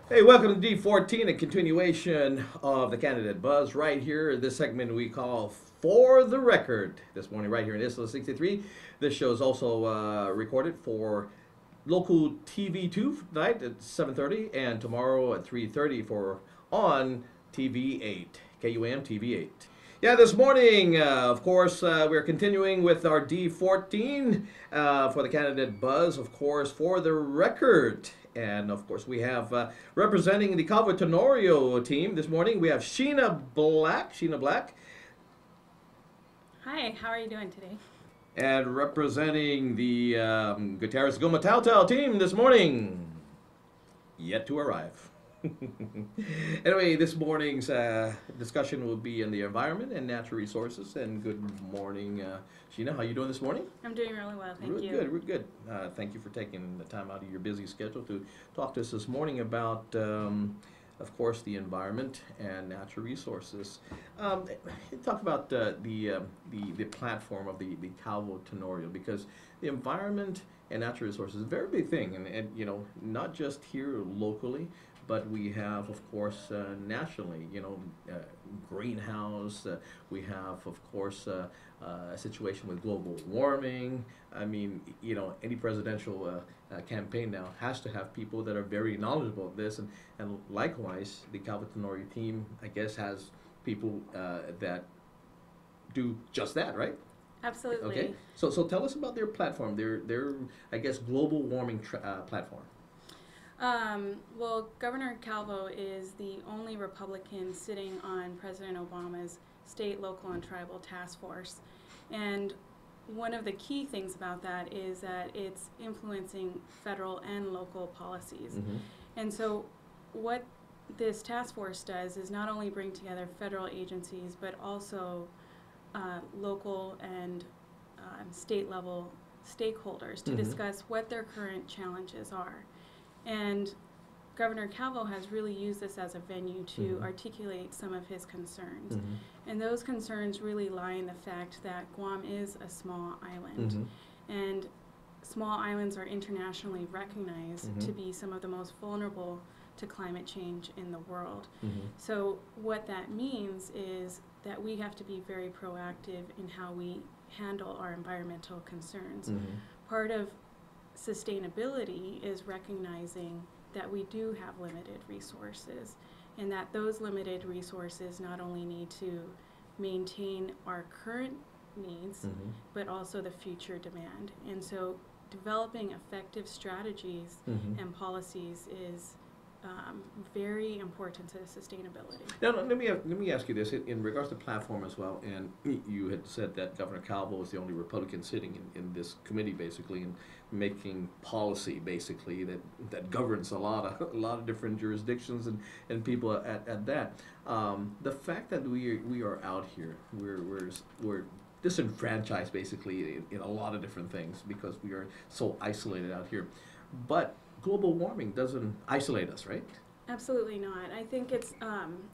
Hey, welcome to D14, a continuation of the candidate buzz right here. This segment we call For the Record. This morning, right here in Isla 63. This show is also recorded for local TV2 tonight at 7:30 and tomorrow at 3:30 for on TV8, KUAM TV8. Yeah, this morning, of course, we're continuing with our D14 for the candidate buzz, of course, for the record. And of course, we have representing the Gubernatorial team this morning, we have Sheena Black. Sheena Black. Hi, how are you doing today? And representing the Gutierrez Goma Telltale team this morning, yet to arrive. Anyway, this morning's discussion will be in the environment and natural resources. And good morning, Sheena. How you doing this morning? I'm doing really well, thank you. Good, real good. Thank you for taking the time out of your busy schedule to talk to us this morning about, of course, the environment and natural resources. Talk about the platform of the Gubernatorial, because the environment and natural resources is a very big thing, and you know, not just here locally, but we have, of course, nationally, you know, greenhouse. We have, of course, a situation with global warming. I mean, you know, any presidential campaign now has to have people that are very knowledgeable of this, and likewise, the Gubernatorial team, I guess, has people that do just that, right? Absolutely. Okay. So tell us about their platform. Their I guess global warming platform. Well, Governor Calvo is the only Republican sitting on President Obama's state, local, and tribal task force. And one of the key things about that is that it's influencing federal and local policies. Mm-hmm. And so what this task force does is not only bring together federal agencies, but also local and state level stakeholders to Mm-hmm. discuss what their current challenges are. And Governor Calvo has really used this as a venue to Mm-hmm. articulate some of his concerns. Mm-hmm. And those concerns really lie in the fact that Guam is a small island. Mm-hmm. And small islands are internationally recognized Mm-hmm. to be some of the most vulnerable to climate change in the world. Mm-hmm. So what that means is that we have to be very proactive in how we handle our environmental concerns. Mm-hmm. Part of sustainability is recognizing that we do have limited resources, and that those limited resources not only need to maintain our current needs, Mm-hmm. but also the future demand. And so developing effective strategies Mm-hmm. and policies is very important to sustainability. Now, let me ask you this in regards to platform as well. And you had said that Governor Calvo is the only Republican sitting in this committee, basically, and making policy, basically, that governs a lot of different jurisdictions and people at that. The fact that we are out here, we're disenfranchised, basically, in a lot of different things because we are so isolated out here, but global warming doesn't isolate us, right? Absolutely not. I think it's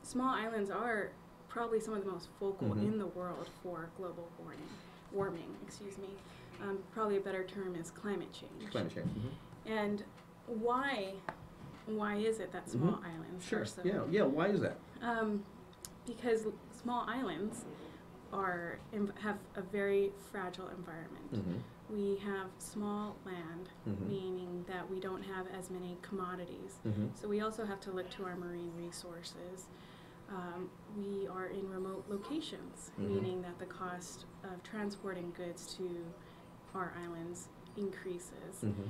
small islands are probably some of the most focal Mm-hmm. in the world for global warming. Excuse me. Probably a better term is climate change. Climate change. Mm-hmm. And why is it that small Mm-hmm. islands Sure. are so? Yeah. Why is that? Because small islands have a very fragile environment. Mm-hmm. We have small land, Mm-hmm. meaning that we don't have as many commodities. Mm-hmm. So we also have to look to our marine resources. We are in remote locations, Mm-hmm. meaning that the cost of transporting goods to our islands increases. Mm-hmm.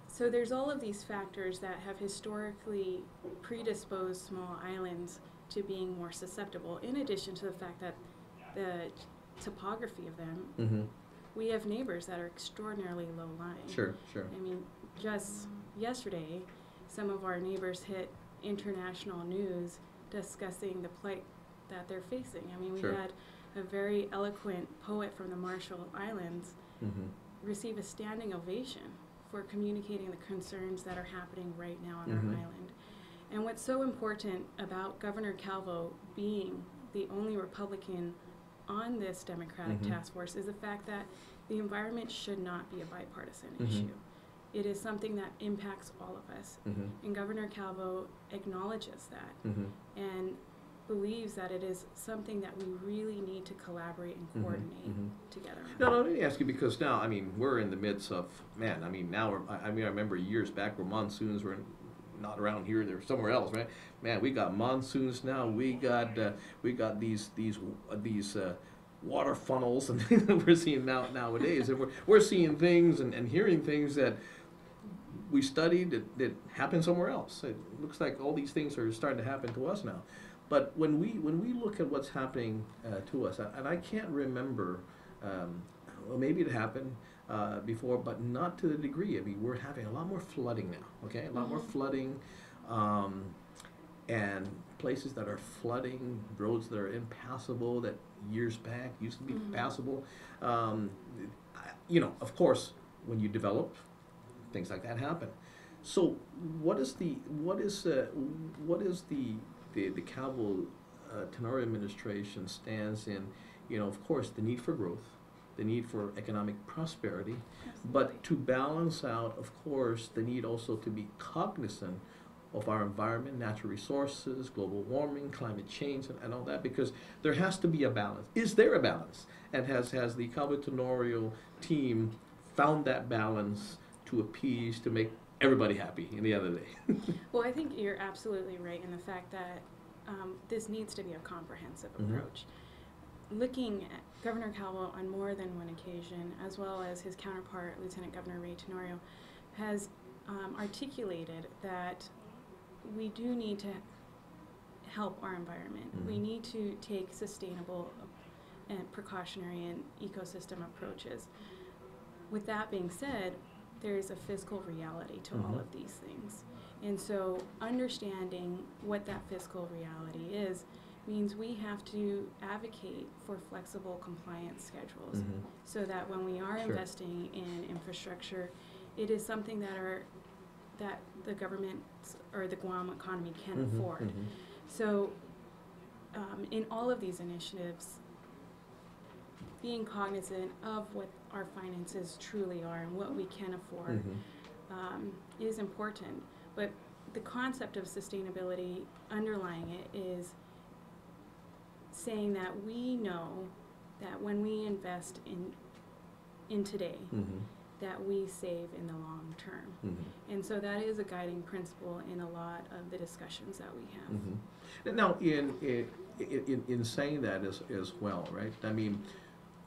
So there's all of these factors that have historically predisposed small islands to being more susceptible, in addition to the fact that the topography of them, Mm-hmm. we have neighbors that are extraordinarily low-lying. Sure. I mean, just yesterday, some of our neighbors hit international news discussing the plight that they're facing. I mean, we Sure. had a very eloquent poet from the Marshall Islands Mm-hmm. receive a standing ovation for communicating the concerns that are happening right now on Mhm. our island. And what's so important about Governor Calvo being the only Republican on this Democratic Mhm. task force is the fact that the environment should not be a bipartisan Mhm. issue. it is something that impacts all of us. And Governor Calvo acknowledges that and believes that it is something that we really need to collaborate and coordinate together. No, let me ask you, because now, I mean, we're in the midst of, man, I mean, now I remember years back where monsoons were not around here, they're somewhere else, right? Man, we got monsoons now, we got these water funnels and things that we're seeing nowadays, and we're seeing things and hearing things that we studied that happened somewhere else. It looks like all these things are starting to happen to us now. But when we look at what's happening to us, and I can't remember, well, maybe it happened before, but not to the degree. I mean, we're having a lot more flooding now. Okay, a lot more flooding, and places that are flooding, roads that are impassable that years back used to be passable. You know, of course, when you develop, things like that happen. So, what is the Calvo Tenorio administration stands in, you know, of course, the need for growth, the need for economic prosperity, but to balance out, of course, the need also to be cognizant of our environment, natural resources, global warming, climate change, and all that, because there has to be a balance. Is there a balance? And has the Calvo Tenorio team found that balance to appease, to make everybody happy in the end of the day? Well, I think you're absolutely right in the fact that this needs to be a comprehensive approach. Looking at Governor Calvo on more than one occasion, as well as his counterpart, Lieutenant Governor Ray Tenorio, has articulated that we do need to help our environment. We need to take sustainable and precautionary and ecosystem approaches. With that being said, there is a fiscal reality to all of these things. And so understanding what that fiscal reality is means we have to advocate for flexible compliance schedules so that when we are investing in infrastructure, it is something that the government or the Guam economy can afford. So in all of these initiatives, being cognizant of what our finances truly are and what we can afford is important. But the concept of sustainability underlying it is saying that we know that when we invest in today, that we save in the long term. And so that is a guiding principle in a lot of the discussions that we have. Now, in saying that as well, right? I mean,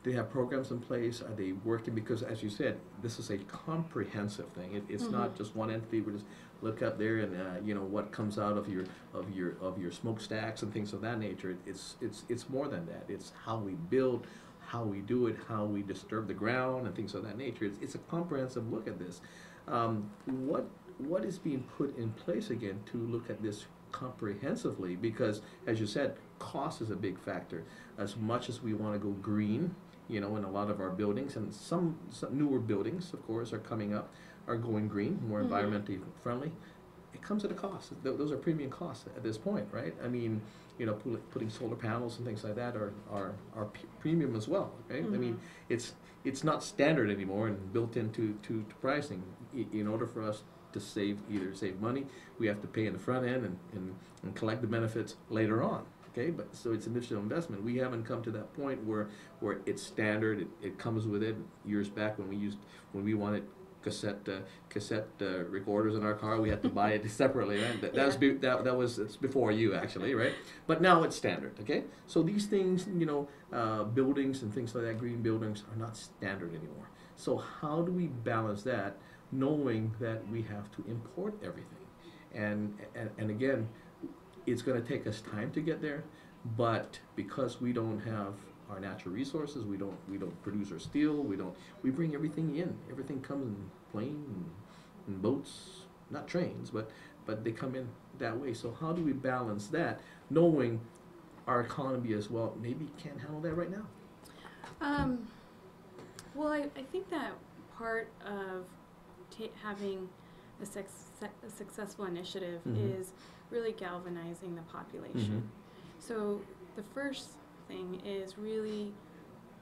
they have programs in place. Are they working? Because, as you said, this is a comprehensive thing. It's not just one entity. We just look up there and you know what comes out of your smokestacks and things of that nature. It's more than that. It's how we build, how we do it, how we disturb the ground, and things of that nature. It's a comprehensive look at this. What is being put in place again to look at this comprehensively? Because, as you said, cost is a big factor. As much as we want to go green, you know, in a lot of our buildings, and some newer buildings, of course, are coming up, are going green, more environmentally friendly. It comes at a cost. Those are premium costs at this point, right? I mean, you know, putting solar panels and things like that are premium as well, right? I mean, it's not standard anymore and built into pricing. In order for us to save money, we have to pay in the front end and collect the benefits later on. Okay, but so it's initial investment. We haven't come to that point where it's standard. It comes with it. Years back when we wanted cassette recorders in our car, we had to buy it separately. Right? It's before you actually, right? But now it's standard. Okay, so these things, you know, buildings and things like that, green buildings are not standard anymore. So how do we balance that, knowing that we have to import everything, and again, it's going to take us time to get there, but because we don't have our natural resources, we don't produce our steel, we bring everything in. Everything comes in planes and boats, not trains, but they come in that way. So how do we balance that, knowing our economy as well maybe can't handle that right now? Well, I think that part of having a successful initiative is really galvanizing the population. So the first thing is really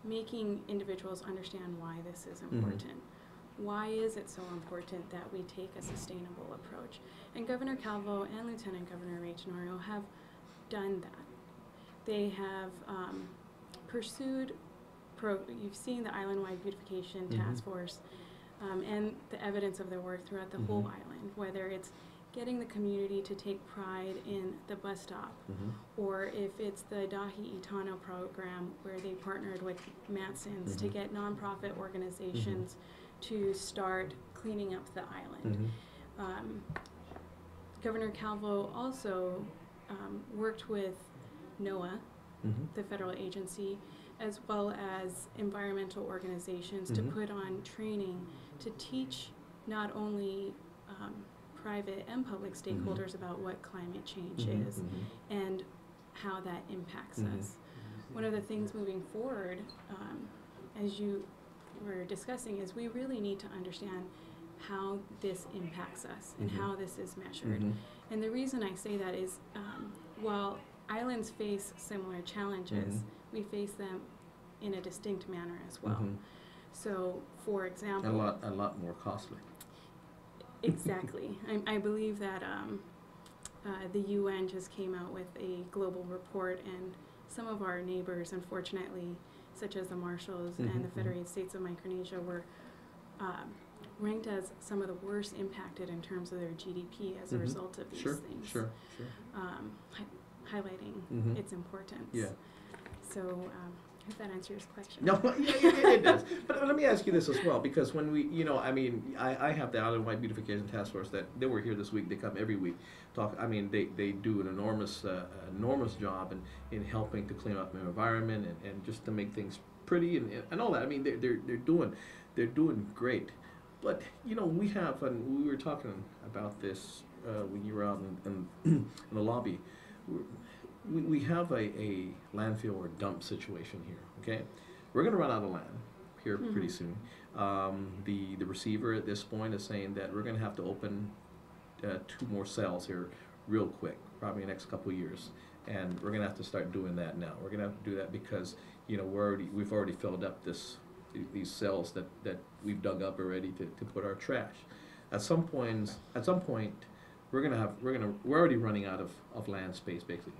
making individuals understand why this is important. why is it so important that we take a sustainable approach? And Governor Calvo and Lieutenant Governor Ray Tenorio have done that. They have pursued, you've seen the Island-Wide Beautification Task Force and the evidence of their work throughout the whole island, whether it's getting the community to take pride in the bus stop, or if it's the Dahi Itano program where they partnered with Matson's to get nonprofit organizations to start cleaning up the island. Governor Calvo also worked with NOAA, the federal agency, as well as environmental organizations to put on training to teach not only private and public stakeholders about what climate change is and how that impacts us. One of the things moving forward, as you were discussing, is we really need to understand how this impacts us and how this is measured. And the reason I say that is while islands face similar challenges, we face them in a distinct manner as well. So, for example, a lot more costly. Exactly. I believe that the UN just came out with a global report, and some of our neighbors, unfortunately, such as the Marshalls and the Federated States of Micronesia, were ranked as some of the worst impacted in terms of their GDP as a result of these things. Highlighting its importance. Yeah. So, if that answers your question. No, it does. But let me ask you this as well, because when we, I have the Island-Wide Beautification Task Force that they were here this week. They come every week. They do an enormous job in helping to clean up the environment and just to make things pretty and all that. I mean, they're doing great. But we have, and we were talking about this when you were out in the lobby. We have a landfill or dump situation here, okay? We're going to run out of land here pretty soon. The receiver at this point is saying that we're going to have to open 2 more cells here real quick, probably in the next couple of years. And we're going to have to start doing that now. We're going to have to do that because, we've already filled up these cells that we've dug up already to put our trash. At some point, we're already running out of land space, basically.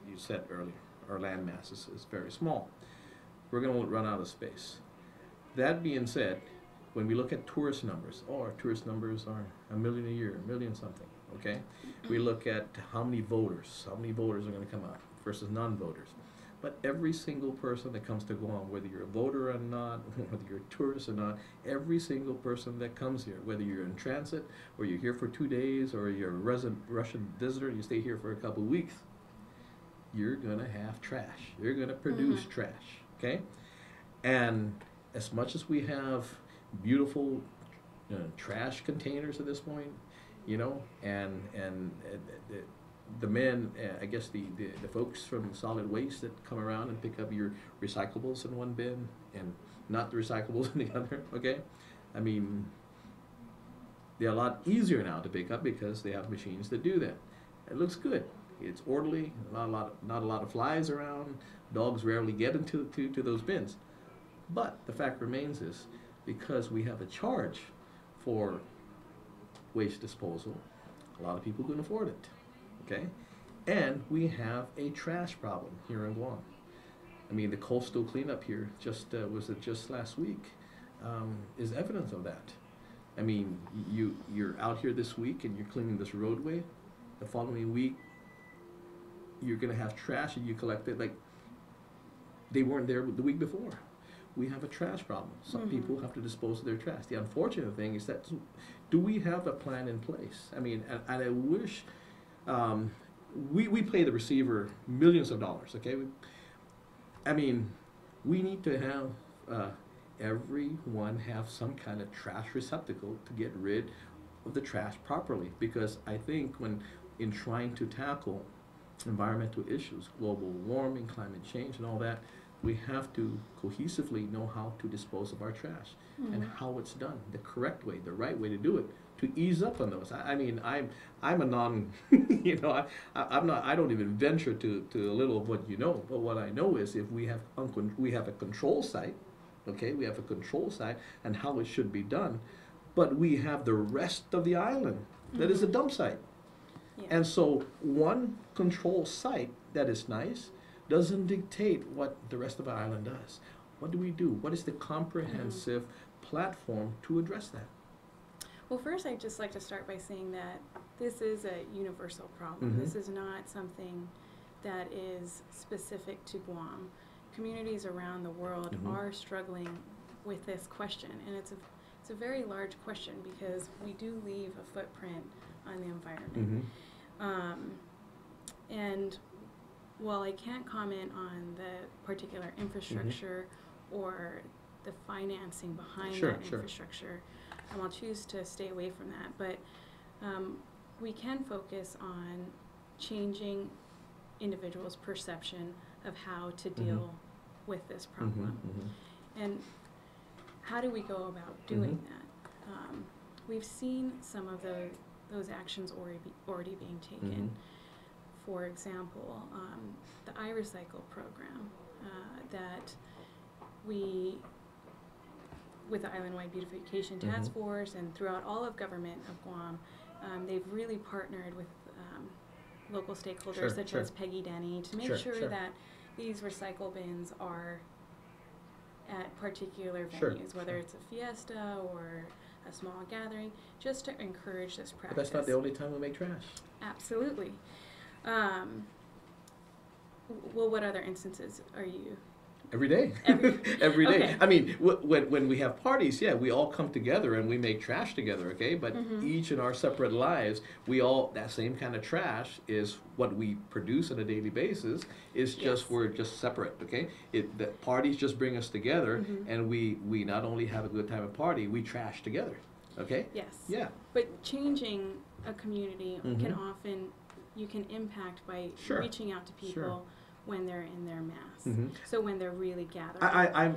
You said earlier, our land mass is very small. We're going to run out of space. That being said, when we look at tourist numbers, our tourist numbers are 1 million a year, 1 million something, okay? We look at how many voters are going to come out versus non-voters. But every single person that comes to Guam, whether you're a voter or not, whether you're a tourist or not, every single person that comes here, whether you're in transit or you're here for 2 days or you're a resident Russian visitor, you stay here for a couple of weeks, you're going to have trash. You're going to produce trash, okay? And as much as we have beautiful trash containers at this point, and the men, I guess the folks from solid waste that come around and pick up your recyclables in one bin and not the recyclables in the other, okay? I mean, they're a lot easier now to pick up because they have machines that do that. It looks good. It's orderly, not a lot of flies around. Dogs rarely get into those bins. But the fact remains is, because we have a charge for waste disposal, a lot of people can afford it, okay? And we have a trash problem here in Guam. I mean, the coastal cleanup here just last week is evidence of that. I mean, you're out here this week and you're cleaning this roadway. The following week, you're going to have trash and you collect it like they weren't there the week before. We have a trash problem. Some people have to dispose of their trash. The unfortunate thing is that, do we have a plan in place? I mean, and I wish, we pay the receiver millions of dollars, okay? I mean, we need to have everyone have some kind of trash receptacle to get rid of the trash properly, because I think in trying to tackle environmental issues, global warming, climate change, and all that, we have to cohesively know how to dispose of our trash and how it's done, the correct way, the right way to do it, to ease up on those. I mean, I'm a non, I'm not. I don't even venture to a little of what you know. But what I know is, if we have a control site, okay, we have a control site and how it should be done. but we have the rest of the island that is a dump site. Yeah. And so one control site that is nice doesn't dictate what the rest of the island does. What do we do? What is the comprehensive platform to address that? Well, first I'd just like to start by saying that this is a universal problem. This is not something that is specific to Guam. Communities around the world are struggling with this question, and it's a very large question because we do leave a footprint on the environment. And while I can't comment on the particular infrastructure or the financing behind that infrastructure, I'll choose to stay away from that. But we can focus on changing individuals' perception of how to deal with this problem. And how do we go about doing that? We've seen some of those actions already being taken. For example, the iRecycle program that we, with the Island-Wide Beautification Task Force and throughout all of government of Guam, they've really partnered with local stakeholders such as Peggy Denny to make sure that these recycle bins are at particular venues, whether it's a fiesta or a small gathering, just to encourage this practice. But that's not the only time we make trash. Absolutely. Well, what other instances are you? Every day. Every day. Okay. I mean, when we have parties, yeah, we all come together and we make trash together, okay? But each in our separate lives, that same kind of trash is what we produce on a daily basis. Is just we're just separate, okay? The parties just bring us together, and we not only have a good time at party, we trash together, okay? Yes. Yeah. But changing a community you can impact by reaching out to people when they're in their mass. So when they're really gathering.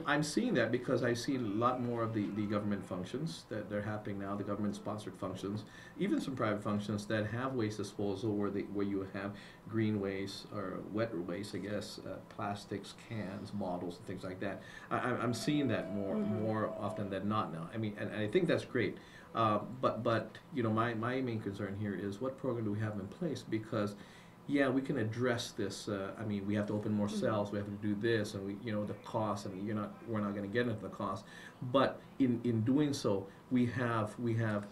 I'm seeing that because I see a lot more of the government functions that they're happening now, the government-sponsored functions, even some private functions that have waste disposal where you have green waste or wet waste, I guess, plastics, cans, bottles, and things like that. I'm seeing that more often than not now. I mean, and I think that's great. But you know, my main concern here is what program do we have in place? Because yeah, we can address this. I mean, we have to open more cells. We have to do this, and the cost. I mean, we're not going to get into the cost. But in doing so, we have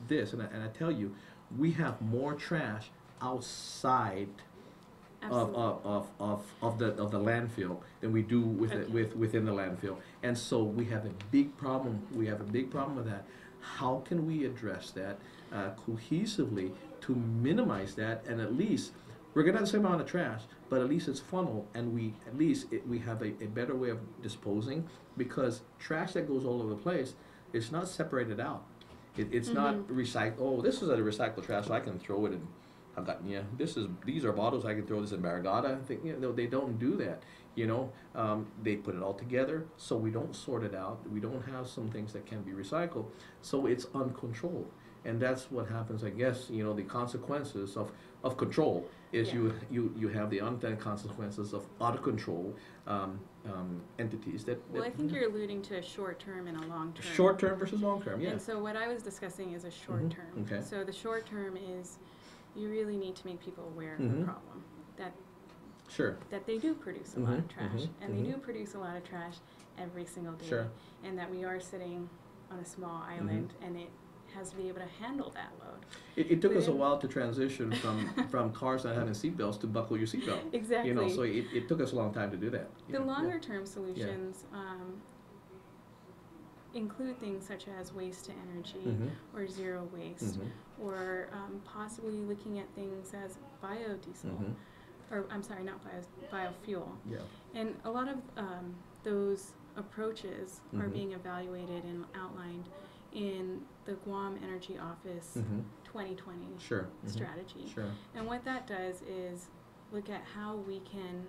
this, and I tell you, we have more trash outside of the landfill than we do within the landfill. And so we have a big problem. We have a big problem with that. How can we address that cohesively to minimize that, and at least we're gonna have the same amount of trash, but at least it's funneled, and we have a better way of disposing, because trash that goes all over the place, it's not separated out. It's not recycled. Oh, this is a recycled trash, so I can throw it in. These are bottles. I can throw this in Barragata. They don't do that. They put it all together, so we don't sort it out. We don't have some things that can be recycled, so it's uncontrolled. And that's what happens, I guess. The consequences of control is you have the unintended consequences of out of control entities that. Well, I think you're alluding to a short term and a long term. Short term versus long term, yeah. And so what I was discussing is a short term. Okay. So the short term is you really need to make people aware of the problem, that they do produce a lot of trash, and they do produce a lot of trash every single day, and that we are sitting on a small island, and it has to be able to handle that load. It took us a while to transition from cars not having seatbelts to buckle your seatbelt. Exactly. So it took us a long time to do that. The longer term solutions include things such as waste to energy or zero waste, or possibly looking at things as biodiesel, or I'm sorry, not biofuel. Yeah. And a lot of those approaches are being evaluated and outlined in the Guam Energy Office 2020 strategy. And what that does is look at how we can,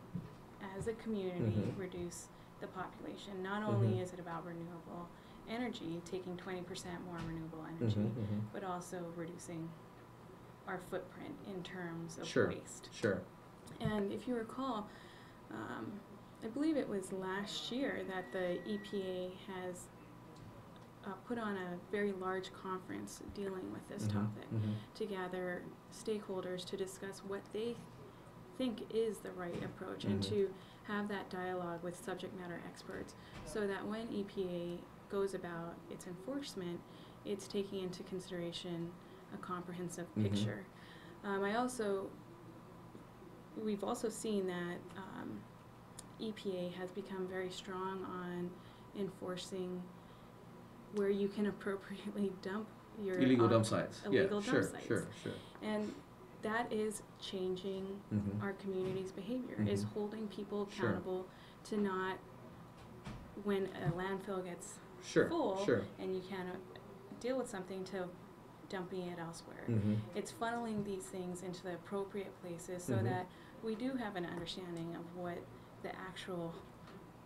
as a community, reduce the population. Not only is it about renewable energy, taking 20% more renewable energy, but also reducing our footprint in terms of waste. And if you recall, I believe it was last year that the EPA has put on a very large conference dealing with this Mm-hmm. topic Mm-hmm. to gather stakeholders to discuss what they think is the right approach and Mhm. to have that dialogue with subject matter experts so that when EPA goes about its enforcement, it's taking into consideration a comprehensive Mhm. picture. We've also seen that EPA has become very strong on enforcing where you can appropriately dump your Illegal dump sites. illegal Yeah, dump sure, sites. sure, sure. And that is changing Mhm. our community's behavior, is Mhm. holding people Sure. accountable to not, when a landfill gets Sure, full sure. and you cannot deal with something, to dumping it elsewhere. Mm-hmm. It's funneling these things into the appropriate places so Mhm. that we do have an understanding of what the actual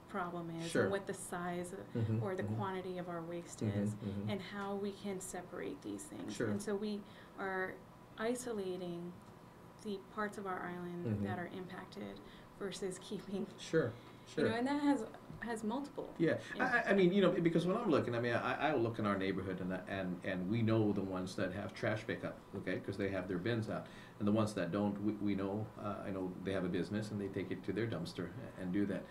problem is Sure. and what the size Mhm. or the Mhm. quantity of our waste Mhm. is Mhm. and how we can separate these things. Sure. And so we are isolating the parts of our island Mhm. that are impacted versus keeping, Sure, sure. and that has multiple. Yeah, impacts. I mean, because when I'm looking, I mean, I will look in our neighborhood and we know the ones that have trash pickup, okay, because they have their bins out, and the ones that don't, we know, I know they have a business and they take it to their dumpster and do that.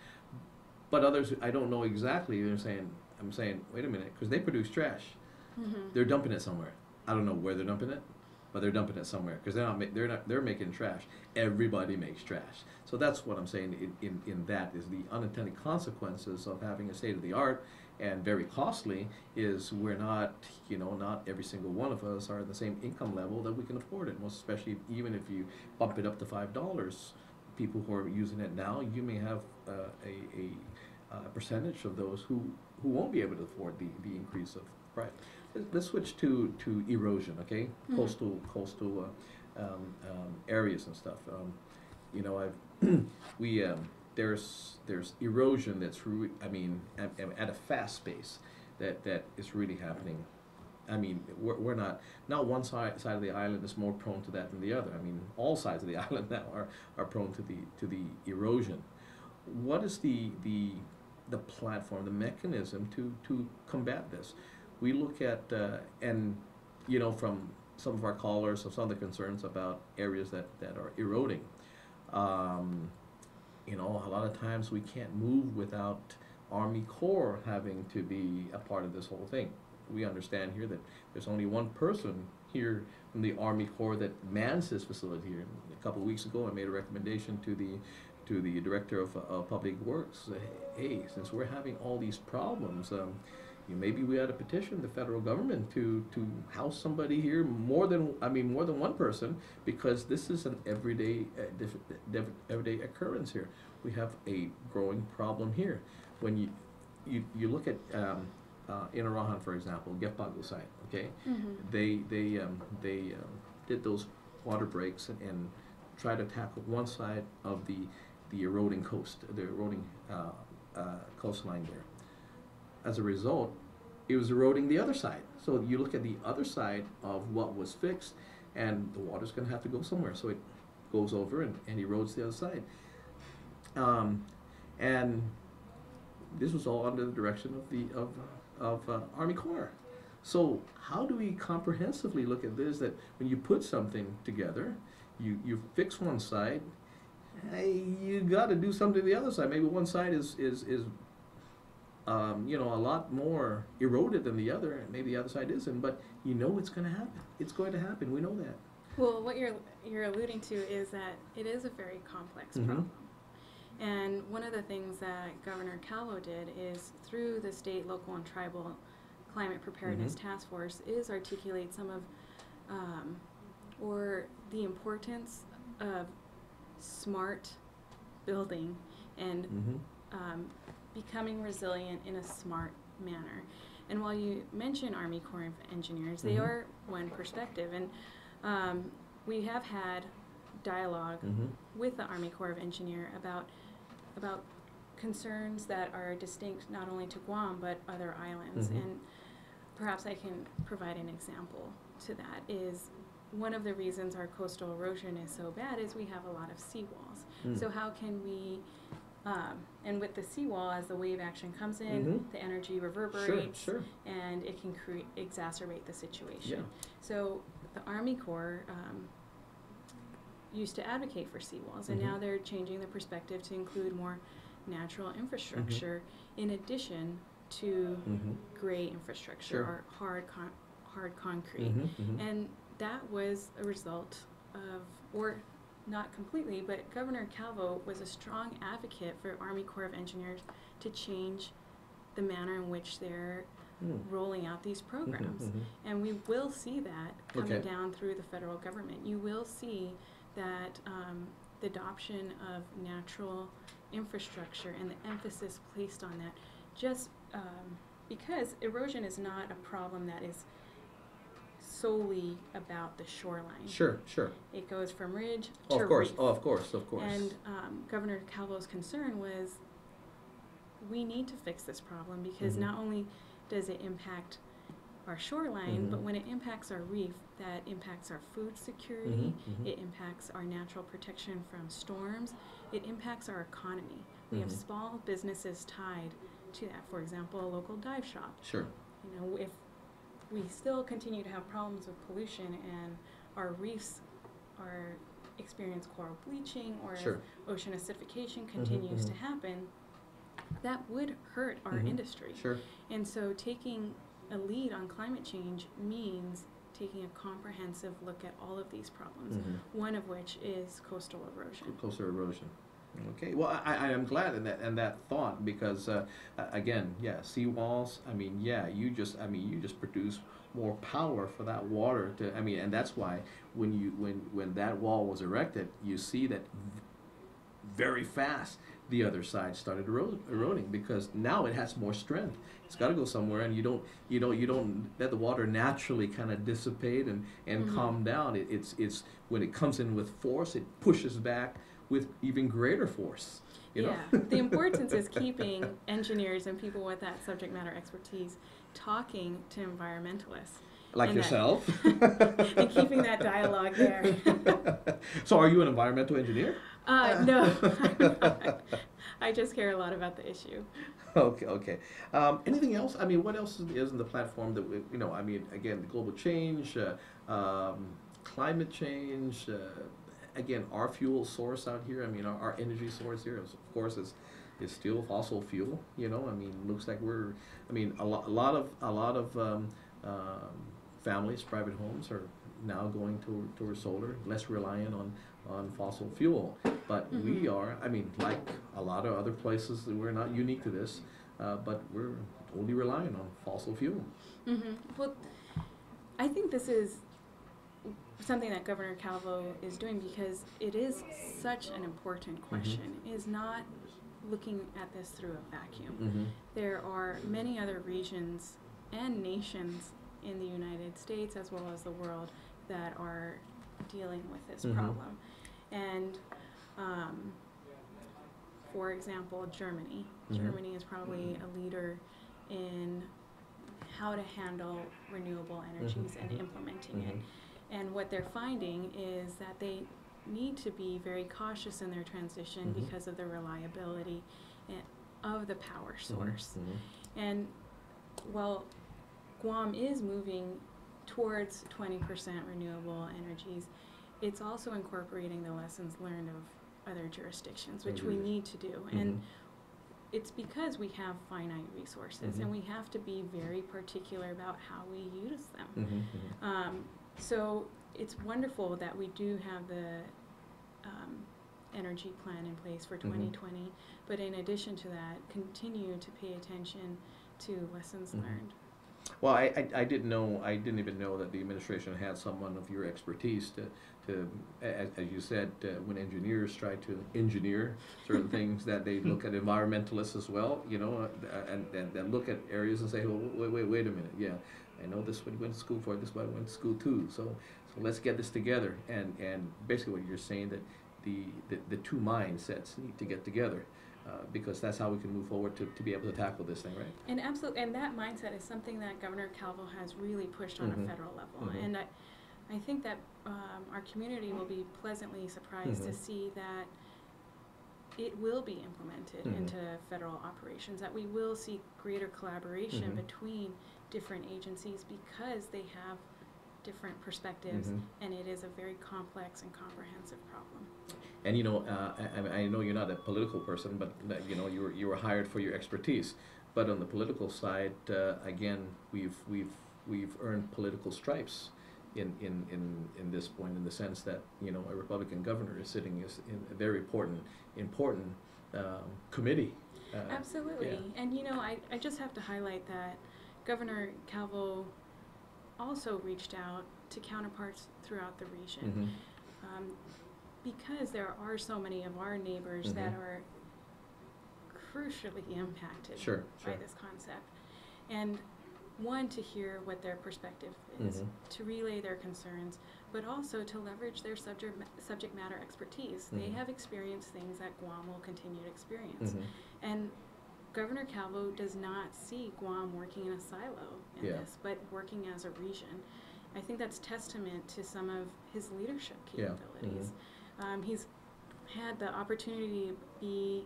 But others, I don't know exactly. I'm saying, wait a minute, because they produce trash, Mhm. they're dumping it somewhere. I don't know where they're dumping it, but they're dumping it somewhere because they're making trash. Everybody makes trash. So that's what I'm saying in that is the unintended consequences of having a state of the art and very costly is we're not, not every single one of us are at the same income level that we can afford it. Most especially even if you bump it up to $5, people who are using it now, you may have a percentage of those who won't be able to afford the increase of price. Let's switch to erosion, okay? Mhm. Coastal areas and stuff. I've we there's erosion that's at a fast pace that is really happening. I mean, we're not one side of the island is more prone to that than the other. I mean, all sides of the island now are prone to the erosion. What is the platform, the mechanism to combat this? We look at from some of our callers, some of the concerns about areas that are eroding. A lot of times we can't move without Army Corps having to be a part of this whole thing. We understand here that there's only one person here from the Army Corps that mans this facility here. A couple of weeks ago, I made a recommendation to the director of Public Works. Hey, since we're having all these problems, maybe we ought to petition the federal government to house somebody here, more than one person, because this is an everyday occurrence here. We have a growing problem here. When you look at in Arahan, for example, Gepago site, okay, Mhm. they did those water breaks and try to tackle one side of the eroding coastline there. As a result, it was eroding the other side. So you look at the other side of what was fixed, and the water's going to have to go somewhere. So it goes over and erodes the other side. And this was all under the direction of Army Corps. So how do we comprehensively look at this? That when you put something together, you fix one side, you got to do something to the other side. Maybe one side is a lot more eroded than the other, and maybe the other side isn't. But it's going to happen. It's going to happen. We know that. Well, what you're alluding to is that it is a very complex Mhm. problem. And one of the things that Governor Calvo did is through the state, local, and tribal climate preparedness Mhm. task force is articulate some of or the importance of smart building and Mm-hmm. becoming resilient in a smart manner. And while you mention Army Corps of Engineers, they Mhm. are one perspective. And we have had dialogue Mm-hmm. with the Army Corps of Engineer about concerns that are distinct not only to Guam but other islands. Mhm. And perhaps I can provide an example to that. Is one of the reasons our coastal erosion is so bad is we have a lot of seawalls. Mm. So how can we And with the seawall, as the wave action comes in, Mhm. the energy reverberates, Sure. and it can exacerbate the situation. Yeah. So the Army Corps used to advocate for seawalls, and Mhm. now they're changing the perspective to include more natural infrastructure in addition to Mhm. gray infrastructure Sure. or hard concrete. Mhm. Mhm. And that was a result of, or not completely, but Governor Calvo was a strong advocate for Army Corps of Engineers to change the manner in which they're rolling out these programs. Mhm. And we will see that coming Okay. down through the federal government. You will see that the adoption of natural infrastructure and the emphasis placed on that, just because erosion is not a problem that is solely about the shoreline. Sure. It goes from ridge Oh, to of course. reef. Oh, of course. And Governor Calvo's concern was we need to fix this problem because not only does it impact our shoreline, but when it impacts our reef, that impacts our food security, it impacts our natural protection from storms, it impacts our economy. We have small businesses tied to that. For example, a local dive shop. Sure. You know, if we still continue to have problems with pollution and our reefs are experience coral bleaching or Sure. if ocean acidification continues to happen, that would hurt our industry. Sure. And so taking a lead on climate change means taking a comprehensive look at all of these problems, one of which is coastal erosion. Coastal erosion. Okay. Well, I am glad in that thought because again, yeah, seawalls. I mean, yeah, you just produce more power for that water to. I mean, and that's why when that wall was erected, you see that very fast the other side started eroding because now it has more strength. It's got to go somewhere, and you don't let the water naturally kind of dissipate and calm down. It's when it comes in with force, it pushes back with even greater force. You know? Yeah, the importance is keeping engineers and people with that subject matter expertise talking to environmentalists. Like and yourself. And keeping that dialogue there. So are you an environmental engineer? No, I'm not. I just care a lot about the issue. Okay. Anything else? I mean, what else is in the platform that I mean, again, global change, climate change, again, our fuel source out here. I mean, our energy source here, of course, is still fossil fuel. I mean, looks like a lot of families, private homes are now going towards solar, less reliant on fossil fuel. But we are, I mean, like a lot of other places, we're not unique to this, but we're only relying on fossil fuel. Well, I think this is something that Governor Calvo is doing because it is such an important question. It is not looking at this through a vacuum. There are many other regions and nations in the United States as well as the world that are dealing with this problem. And for example, Germany. Germany is probably a leader in how to handle renewable energies and implementing it. And what they're finding is that they need to be very cautious in their transition because of the reliability of the power source. And while Guam is moving towards 20% renewable energies, it's also incorporating the lessons learned of other jurisdictions, which we need to do. And it's because we have finite resources and we have to be very particular about how we use them. So it's wonderful that we do have the energy plan in place for 2020, but in addition to that, continue to pay attention to lessons learned. Well, I didn't even know that the administration had someone of your expertise to as you said, when engineers try to engineer certain things, that they look at environmentalists as well, and look at areas and say, well, wait a minute, yeah, I know this is what you went to school for, this is what I went to school too, so let's get this together, and basically what you're saying, that the two mindsets need to get together. Because that's how we can move forward to be able to tackle this thing, right? And absolutely, and that mindset is something that Governor Calvo has really pushed on a federal level. And I think that our community will be pleasantly surprised to see that it will be implemented into federal operations, that we will see greater collaboration between different agencies because they have different perspectives, and it is a very complex and comprehensive problem. And you know, I know you're not a political person, but you know, you were hired for your expertise. But on the political side, again, we've earned political stripes in this point, in the sense that, you know, a Republican governor is sitting in a very important committee. Absolutely. Yeah. And you know, I just have to highlight that Governor Calvo also reached out to counterparts throughout the region, because there are so many of our neighbors that are crucially impacted by this concept. And one, to hear what their perspective is, to relay their concerns, but also to leverage their subject matter expertise. They have experienced things that Guam will continue to experience. And Governor Calvo does not see Guam working in a silo in this, but working as a region. I think that's testament to some of his leadership capabilities. He's had the opportunity to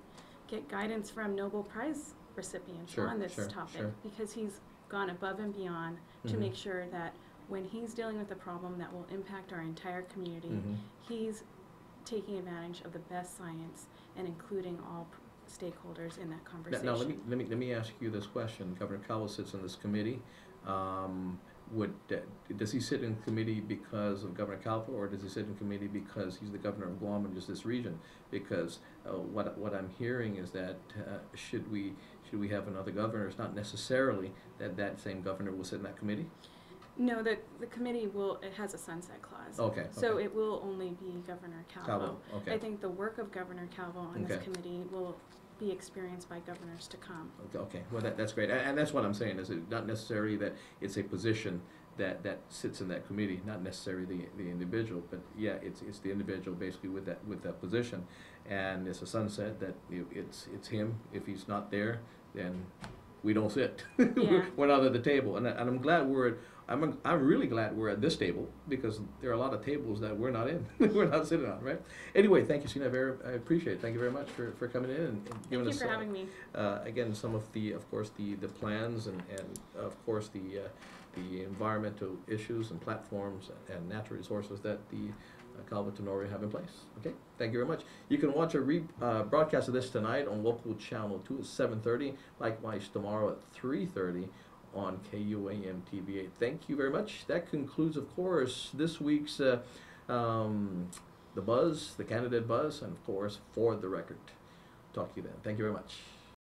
get guidance from Nobel Prize recipients on this topic, because he's gone above and beyond to make sure that when he's dealing with a problem that will impact our entire community, he's taking advantage of the best science and including all stakeholders in that conversation. Now let me ask you this question. Governor Calvo sits on this committee. Does he sit in committee because of Governor Calvo, or does he sit in committee because he's the governor of Guam and just this region? Because what I'm hearing is that should we have another governor, it's not necessarily that same governor will sit in that committee. No, the committee it has a sunset clause. Okay. So it will only be Governor Calvo. Okay. I think the work of Governor Calvo on this committee will be experienced by governors to come. Okay. Well, that's great, and that's what I'm saying. Is it not necessarily that it's a position that sits in that committee, not necessarily the individual, but yeah, it's the individual basically with that position, and it's a sunset that it's him. If he's not there, then we don't sit. We're not at the table, and I'm glad I'm really glad we're at this table, because there are a lot of tables that we're not in. We're not sitting on, right? Anyway, thank you, Sina. I appreciate it. Thank you very much for coming in and giving us. Thank you for having me. Again, some of the plans and of course the environmental issues and platforms and natural resources that the Calvo Tenorio have in place. Okay, thank you very much. You can watch a broadcast of this tonight on local channel 2 at 7:30. Likewise tomorrow at 3:30 on KUAM TV8. Thank you very much. That concludes, of course, this week's the buzz, the candidate buzz, and of course For the Record. Talk to you then. Thank you very much.